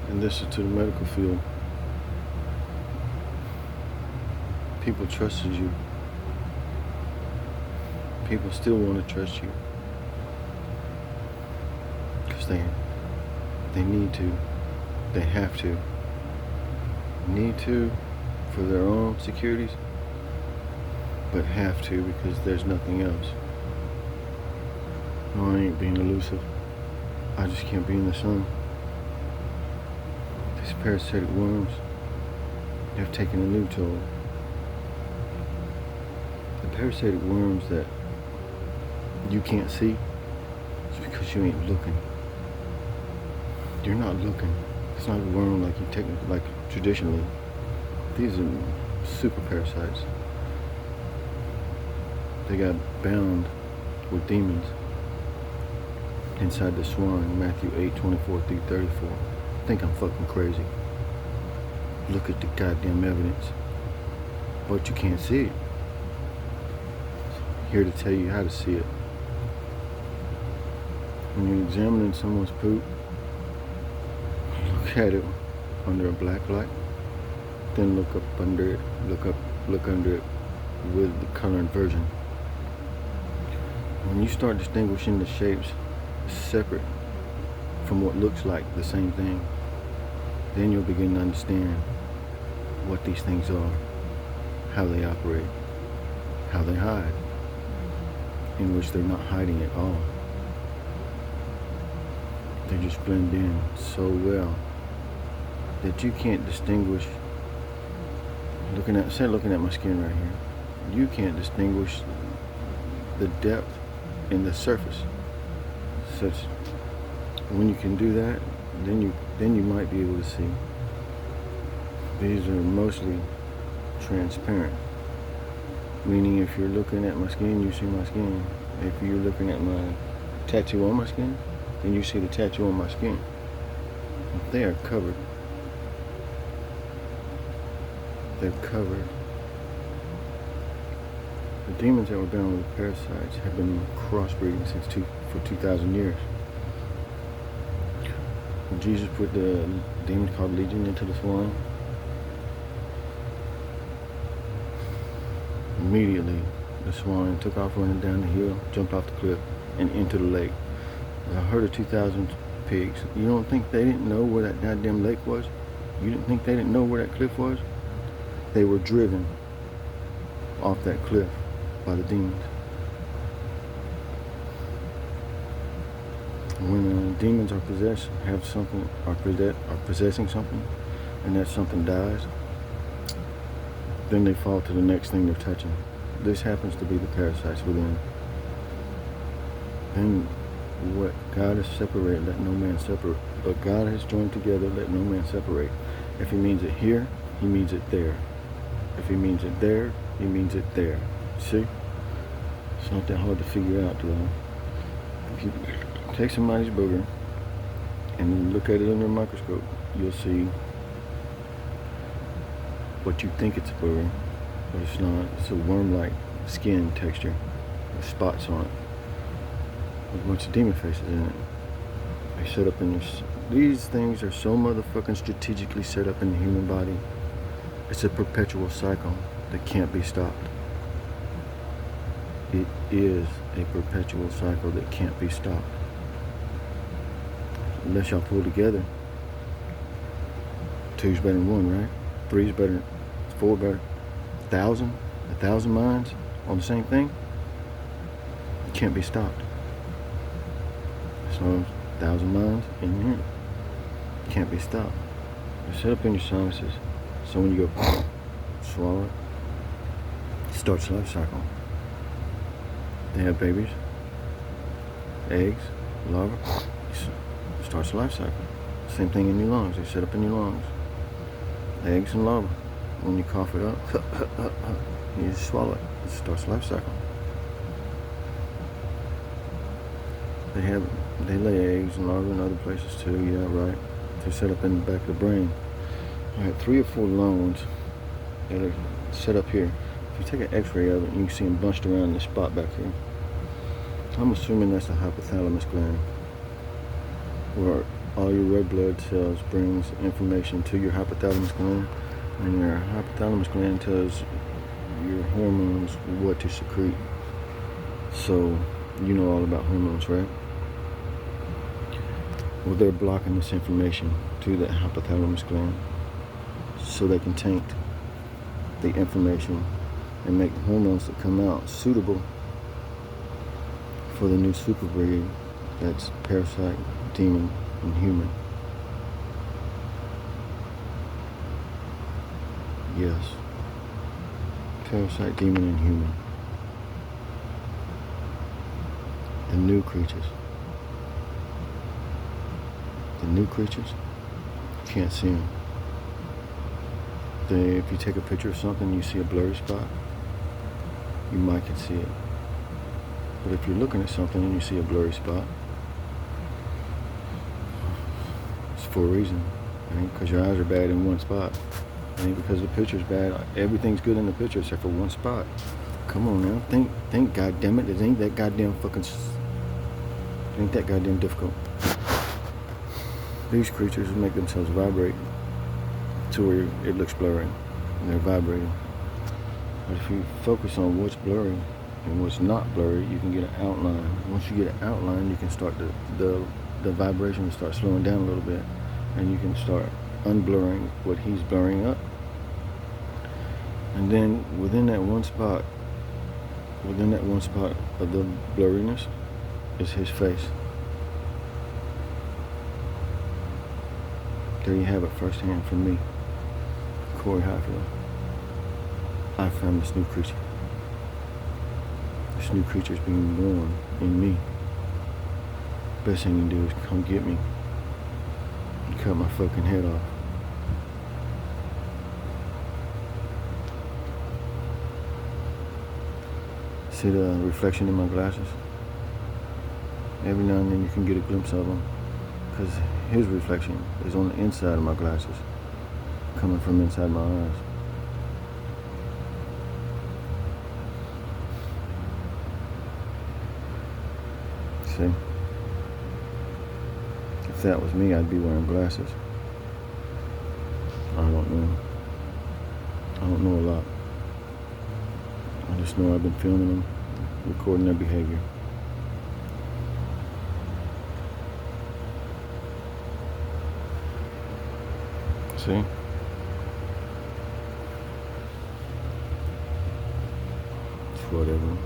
and this is to the medical field. People trusted you. People still want to trust you. Because they need to. They have to. Need to for their own securities, but have to because there's nothing else. No, I ain't being elusive. I just can't be in the sun. These parasitic worms have taken a new toll. The parasitic worms that you can't see is because you ain't looking. You're not looking. It's not a worm like you technically, like traditionally. These are super parasites. They got bound with demons inside the swine, Matthew 8:24-34. I think I'm fucking crazy. Look at the goddamn evidence. But you can't see it. Here to tell you how to see it. When you're examining someone's poop, look at it under a black light, then look up under it, look under it with the color inversion. When you start distinguishing the shapes separate from what looks like the same thing, then you'll begin to understand what these things are, how they operate, how they hide, in which they're not hiding at all. They just blend in so well that you can't distinguish. Looking at my skin right here, you can't distinguish the depth in the surface. Such when you can do that, then you might be able to see. These are mostly transparent, meaning if you're looking at my skin, you see my skin. If you're looking at my tattoo on my skin, then you see the tattoo on my skin. They are covered. They're covered. The demons that were bound with parasites have been crossbreeding for 2,000 years. When Jesus put the demon called Legion into the swine, immediately the swine took off running down the hill, jumped off the cliff, and into the lake. A herd of 2,000 pigs. You don't think they didn't know where that goddamn lake was? You didn't think they didn't know where that cliff was? They were driven off that cliff by the demons. When demons are possessing something, and that something dies, then they fall to the next thing they're touching. This happens to be the parasites within. Then what God has separated, let no man separate. But God has joined together, let no man separate. If he means it here, he means it there. If he means it there, he means it there. See? It's not that hard to figure out, though. If you take somebody's booger and look at it under a microscope, you'll see what you think it's a booger, but it's not. It's a worm-like skin texture with spots on it, with a bunch of demon faces in it. They set up in your... These things are so motherfucking strategically set up in the human body. It's a perpetual cycle that can't be stopped. It is a perpetual cycle that can't be stopped. Unless y'all pull together. 2's better than 1, right? 3's better than 4, better. 1,000 minds on the same thing. It can't be stopped. So 1,000 minds in here. Can't be stopped. They're set up in your sinuses. So when you go swallow it starts life cycle. They have babies, eggs, larvae, starts life cycle. Same thing in your lungs. They set up in your lungs. Eggs and larvae. When you cough it up, you just swallow it. It starts life cycle. They lay eggs and larvae in other places too. Yeah, right. They're set up in the back of the brain. I had 3 or 4 long ones that are set up here. If you take an x-ray of it, you can see them bunched around in the spot back here. I'm assuming that's the hypothalamus gland, or all your red blood cells brings information to your hypothalamus gland, and your hypothalamus gland tells your hormones what to secrete. So you know all about hormones, right? Well, they're blocking this information to the hypothalamus gland so they can taint the information and make hormones that come out suitable for the new super breed that's parasite, demon, and human. Yes. Parasite, demon, and human. The new creatures. The new creatures, you can't see them. If you take a picture of something and you see a blurry spot, you might can see it. But if you're looking at something and you see a blurry spot, it's for a reason. It ain't because your eyes are bad in one spot. It ain't because the picture's bad. Everything's good in the picture except for one spot. Come on now, think, goddamn it. It ain't that goddamn difficult. These creatures make themselves vibrate to where it looks blurry, and they're vibrating. But if you focus on what's blurry and what's not blurry, you can get an outline. Once you get an outline, you can start the vibration to start slowing down a little bit, and you can start unblurring what he's blurring up. And then within that one spot of the blurriness is his face. There you have it firsthand from me, Corey Highfield. I found this new creature. This new creature is being born in me. Best thing you can do is come get me and cut my fucking head off. See the reflection in my glasses? Every now and then you can get a glimpse of them, because his reflection is on the inside of my glasses, coming from inside my eyes. See? If that was me, I'd be wearing glasses. I don't know. I don't know a lot. I just know I've been filming them, recording their behavior. See? It's whatever.